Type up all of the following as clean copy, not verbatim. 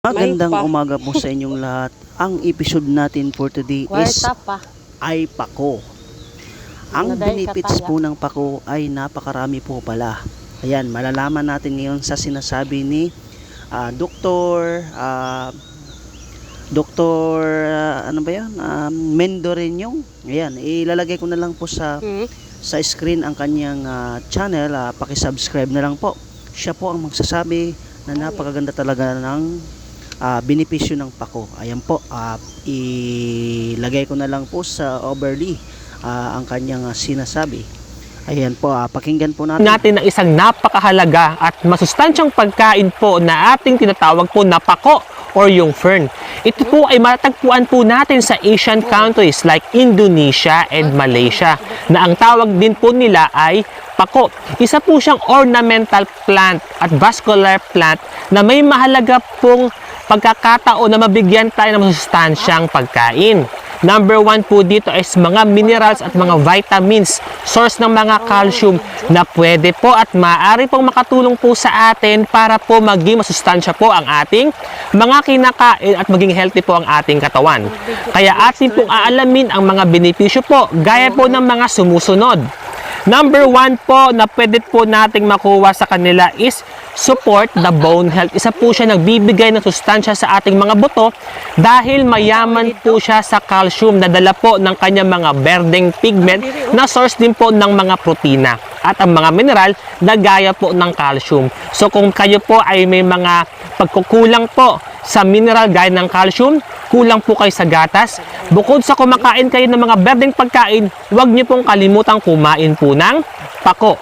Magandang umaga po sa inyong lahat. Ang episode natin for today is ay pako. Ang benefits po ng pako ay napakarami po pala. Ayan, malalaman natin ngayon sa sinasabi ni Dr. Ano ba yan? Mendoreño. Ayan, ilalagay ko na lang po sa screen ang kanyang channel. Paki-subscribe na lang po. Siya po ang magsasabi na napakaganda talaga ng benepisyo ng pako. Ayan po, ilagay ko na lang po sa overlay ang kanyang sinasabi. Ayan po, pakinggan po natin ng isang napakahalaga at masustansyang pagkain po na ating tinatawag po na pako or yung fern. Ito po ay matatagpuan po natin sa Asian countries like Indonesia and Malaysia na ang tawag din po nila ay pako. Isa po siyang ornamental plant at vascular plant na may mahalaga pong pagkakataon na mabigyan tayo ng masustansyang pagkain. Number 1 po dito is mga minerals at mga vitamins, source ng mga calcium na pwede po at maaari pong makatulong po sa atin para po maging masustansya po ang ating mga kinakain at maging healthy po ang ating katawan. Kaya atin pong aalamin ang mga benepisyo po gaya po ng mga sumusunod. Number 1 po na pwede po nating makuha sa kanila is support the bone health. Isa po siya nagbibigay ng sustansya sa ating mga buto dahil mayaman po siya sa calcium na dala po ng kanyang mga berdeng pigment na source din po ng mga protina at ang mga mineral na gaya po ng calcium. So kung kayo po ay may mga pagkukulang po sa mineral gaya ng calcium, kulang po kayo sa gatas, bukod sa kumakain kayo ng mga berdeng pagkain, huwag niyo pong kalimutang kumain po ng pako.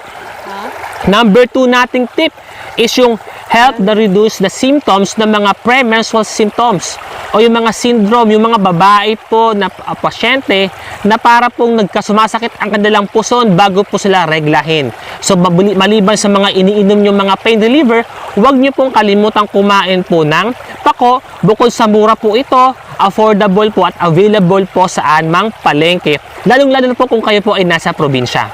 Number 2 nating tip is yung help to reduce the symptoms ng mga premenstrual symptoms o yung mga syndrome, yung mga babae po na pasyente na para pong nagkasumasakit ang kanilang puson bago po sila reglahin. So maliban sa mga iniinom yung mga pain reliever, huwag niyo pong kalimutang kumain po ng pako. Bukod sa mura po ito, affordable po at available po sa anumang palengke, lalong-lalo na po kung kayo po ay nasa probinsya.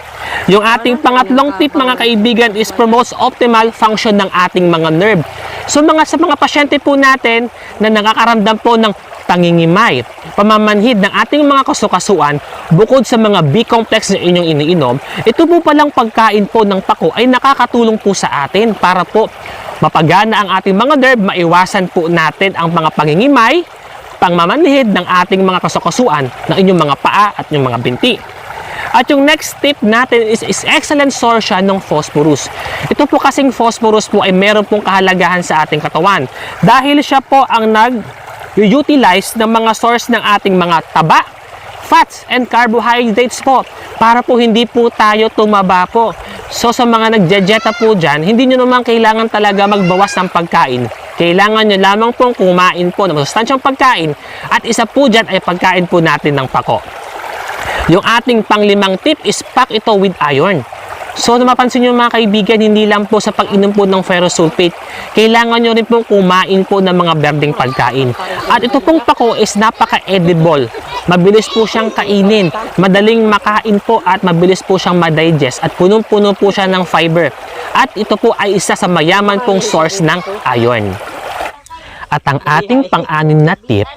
Yung ating pangatlong tip mga kaibigan is promotes optimal function ng ating mga nerve. So sa mga pasyente po natin na nakakaramdam po ng pangingimay, pamamanhid ng ating mga kasukasuan, bukod sa mga B-complex na inyong iniinom, ito po palang pagkain po ng pako ay nakakatulong po sa atin para po mapagana ang ating mga nerve, maiwasan po natin ang mga pangingimay, pangmamanhid ng ating mga kasukasuan ng inyong mga paa at inyong mga binti. At yung next tip natin is excellent source siya ng phosphorus. Ito po kasing phosphorus po ay meron pong kahalagahan sa ating katawan dahil siya po ang nag-utilize ng mga source ng ating mga taba, fats, and carbohydrates po para po hindi po tayo tumaba po. So sa mga nagjejeta po dyan, hindi nyo naman kailangan talaga magbawas ng pagkain. Kailangan nyo lamang pong kumain po ng masustansyang pagkain at isa po dyan ay pagkain po natin ng pako. Yung ating panglimang tip is pack ito with iron. So mapapansin nyo mga kaibigan, hindi lang po sa pag-inom po ng ferrous sulfate, kailangan nyo rin pong kumain po ng mga berdeng pagkain. At ito pong pako is napaka-edible. Mabilis po siyang kainin, madaling makain po at mabilis po siyang ma-digest at punong-puno po siya ng fiber. At ito po ay isa sa mayaman pong source ng iron. At ang ating pang-anim na tip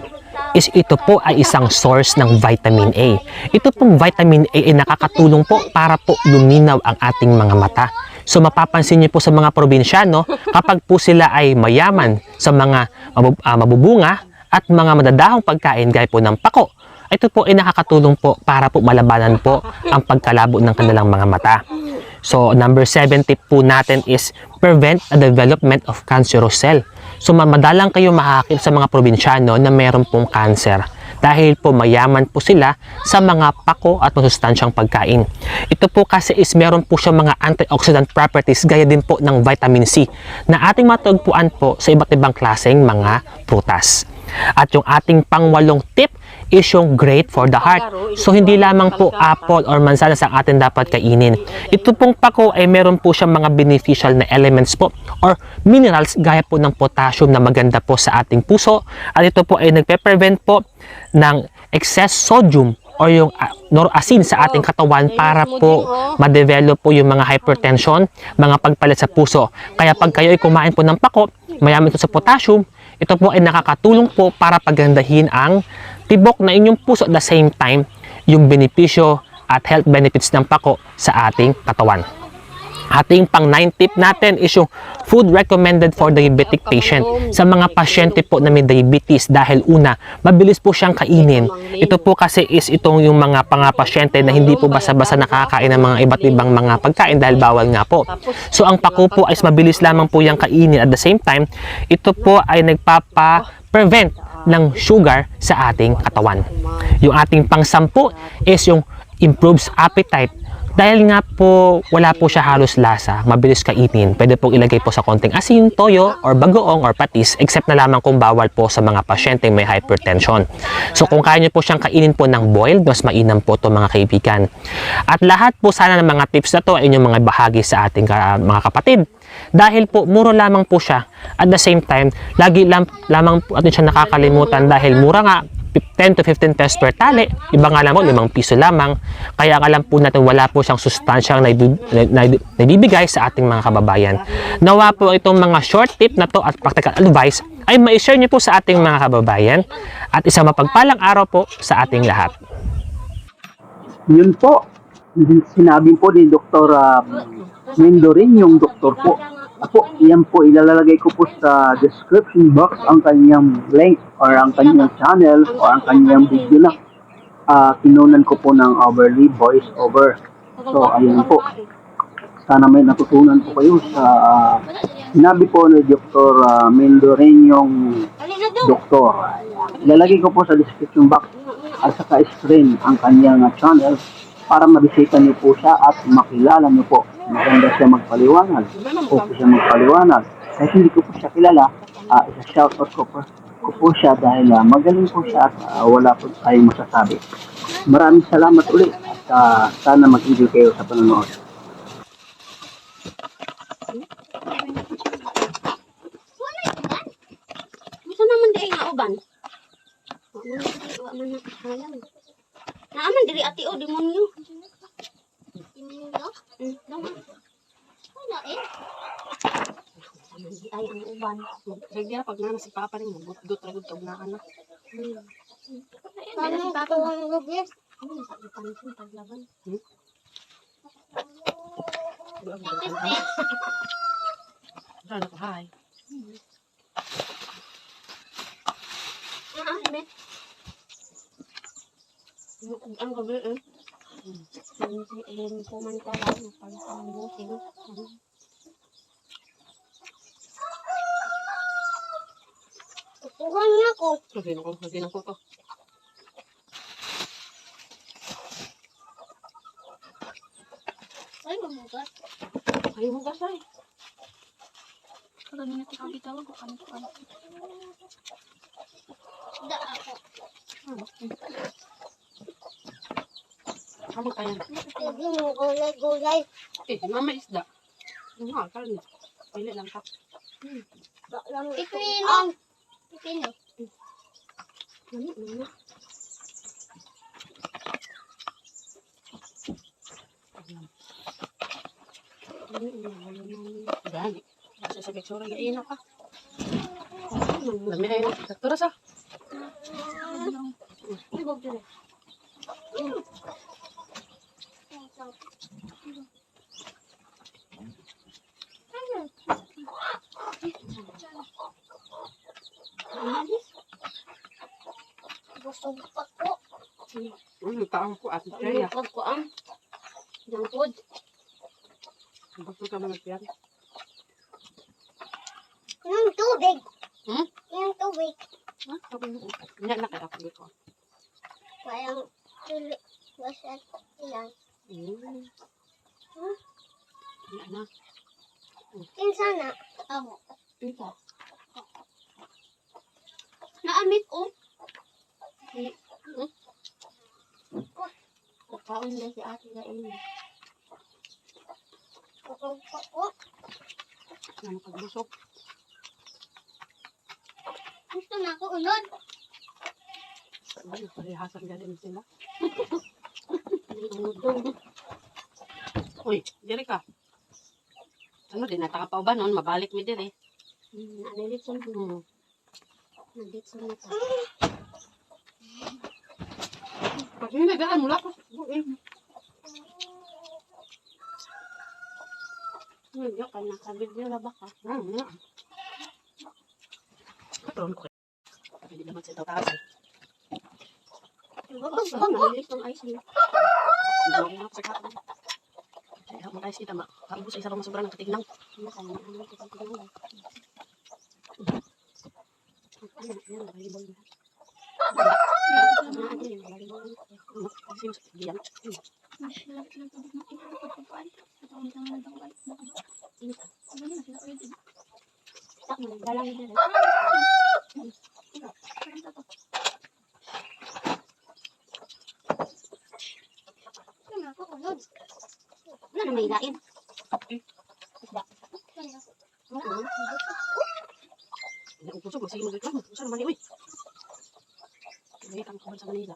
is ito po ay isang source ng vitamin A. Ito pong vitamin A ay nakakatulong po para po luminaw ang ating mga mata. So mapapansin niyo po sa mga probinsyano, kapag po sila ay mayaman sa mga mabubunga at mga madadahong pagkain gaya po ng pako, ito po ay nakakatulong po para po malabanan po ang pagkalabo ng kanilang mga mata. So number 7 tip po natin is prevent the development of cancerous cell. So madalang kayo makakita sa mga probinsyano na meron pong cancer dahil po mayaman po sila sa mga pako at masustansyang pagkain. Ito po kasi is meron po siya mga antioxidant properties gaya din po ng vitamin C na ating matagpuan po sa iba't ibang klaseng mga prutas. At yung ating pangwalong tip is yung great for the heart. So hindi lamang po apple or mansanas ang atin dapat kainin. Ito pong pako ay meron po siyang mga beneficial na elements po or minerals gaya po ng potassium na maganda po sa ating puso. At ito po ay nagpe-prevent po ng excess sodium o yung noroasin sa ating katawan para po ma-develop po yung mga hypertension, mga pagpalit sa puso. Kaya pag kayo ay kumain po ng pako, mayaman ito sa potassium, Ito po ay nakakatulong po para pagandahin ang tibok na inyong puso at the same time yung benepisyo at health benefits ng pako sa ating katawan. Ating pang 9 tip natin is yung food recommended for diabetic patient. Sa mga pasyente po na may diabetes dahil una, mabilis po siyang kainin. Ito po kasi is itong yung mga pasyente na hindi po basta-basta nakakain ng mga iba't ibang mga pagkain dahil bawal nga po. So ang pako po ay mabilis lamang po yung kainin. At the same time, ito po ay nagpapa-prevent ng sugar sa ating katawan. Yung ating pang-10 is yung improves appetite. Dahil nga po, wala po siya halos lasa, mabilis kainin. Pwede pong ilagay po sa konting asin, toyo, or bagoong, or patis, except na lamang kung bawal po sa mga pasyente may hypertension. So kung kaya nyo po siyang kainin po ng boiled, mas mainam po ito mga kaibigan. At lahat po sana ng mga tips na to ay inyong mga bahagi sa ating mga kapatid. Dahil po, mura lamang po siya. At the same time, lagi lamang po atin siya nakakalimutan dahil mura nga, 10 to 15 pesos per tali. Iba nga lang po, 5 piso lamang. Kaya alam po natin wala po siyang sustansyang naibibigay sa ating mga kababayan. Nawa po itong mga short tip na to at practical advice ay ma-share niyo po sa ating mga kababayan at isang mapagpalang araw po sa ating lahat. Yun po, sinabi po ni Dr. Mendorin, yung doktor po. Ako, yan po, ilalagay ko po sa description box ang kanyang link or ang kanyang channel o ang kanyang video na kinunan ko po ng Overly Voice Over. So, ayun po. Sana may natutunan po kayo sa sinabi po ni Dr. Mendorin, yung doktor. Ilalagay ko po sa description box at saka screen ang kanyang channel para mabisita niyo po siya at makilala niyo po. Maganda siya magpaliwanag. Okay siya magpaliwanag. Kahit hindi ko po siya kilala, isa-shoutout ko po siya dahil magaling po siya at wala po tayong masasabi. Maraming salamat ulit at sana mag-enjoy kayo sa panonood. Gusto naman di nga uban. Naaman diri ati o demonyo. Demonyo? Naman. Wala eh. Ay ang uban. Kaya pag na si Papa rin, magudot ragod tog na anak. Paano si Papa ang lugi? Paglaban. Sana ko, hi. Ang gabi eh. Pumantalan, pagpambusin. Tutuhan niya ako. Lagyan ko to. Ay, mamugat. Ayaw mo gasay. Kagami natin kabitawag ko kami ko. Da ako. Kamang kaya. Hindi mo gulay-gulay. Mama isda. Nga, karni. Pili lang ka. Pipino. Pipino. Gani. Sa sabik sura, gaina ka. Lami ay na. Saktura sa. Ibog dito. Busog pa ko. Taong ko at kaya. Busog ko ang jangkod. Bakit ka mga piyan? Yung tubig. Hmm? Yung tubig. Ha? Hindi na kaya ako dito. Parang tulo. Basta yan. Huh? Hindi na. Kinsa na? Amo. Dito. Naamit ko. Kakaon na si ate na ini. Busog pa ko. Ano pagbusok? Gusto na ako unod. Ano, parihasan galing sila. Uy, diri ka. Ano, di nataka pa ba noon? Mabalik mi diri. Nalilit sa Nandito sa mata. Pag hindi, daan mula ko. Hindi ka nakabigyo na ba ka? Patron ko. Hindi naman siya taas. Gusto ko nalilis ng ice niya. Hindi ako sa kapan. Kaya mo tayo kita, makaubos sa isa pang sobrang nakatignaw. Ano ko sa tingnan. Wala na may lain. Isda. Wala na. Hindi ko puso, magsige mo dito. Saan naman yun? Hindi kang kuhan sa Manila.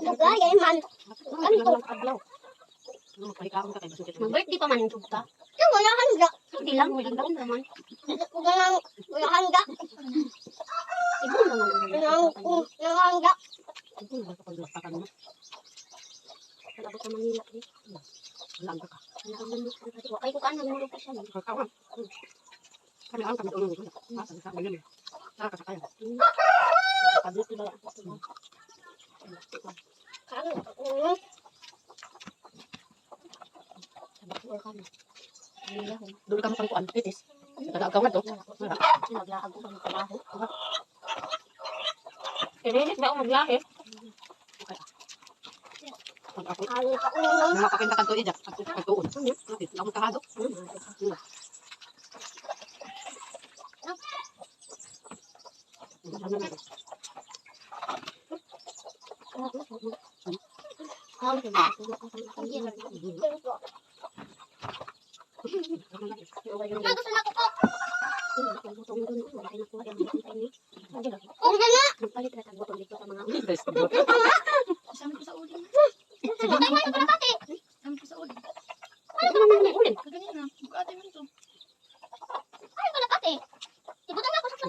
Nagaya man. Magpahikaon ka kay basukit. Mag-birthday pa man yung tugta. Yung wala hangga. Hindi lang, wala hangga man. Wala hangga. Ibo naman. Wala hangga. Kalabot sa Manila. Lang ka. Ay, kukaan na nulog siya. Kakawan. Kami ang kami ulong. Asa sa kami. Saka sa kaya. Kabit ba? Kano? Dulu kami pang kuan, titis. Nagagaw nga to. Naglaag ko ng trabaho. Kinilis ba ako maglahe? Pag ako, Alin ka ulo. mga pakinta kanto ija. Ang tuon. Lamang kahado.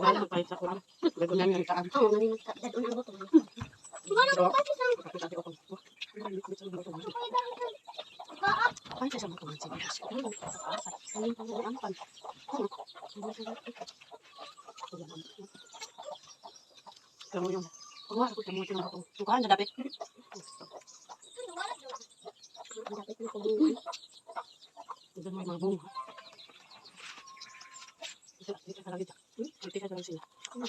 Wala pa sa kuan. Gagawin ng taan. Ay, sa mga tuman siya. Kamu yung kuha ko tamo tamo ko. Kuha na dapat. Ito mga bunga. Ito ka lagi ta. Ito ka lang sila. Kamu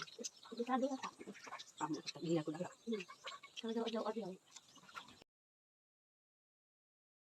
tak dia ko daga. Ada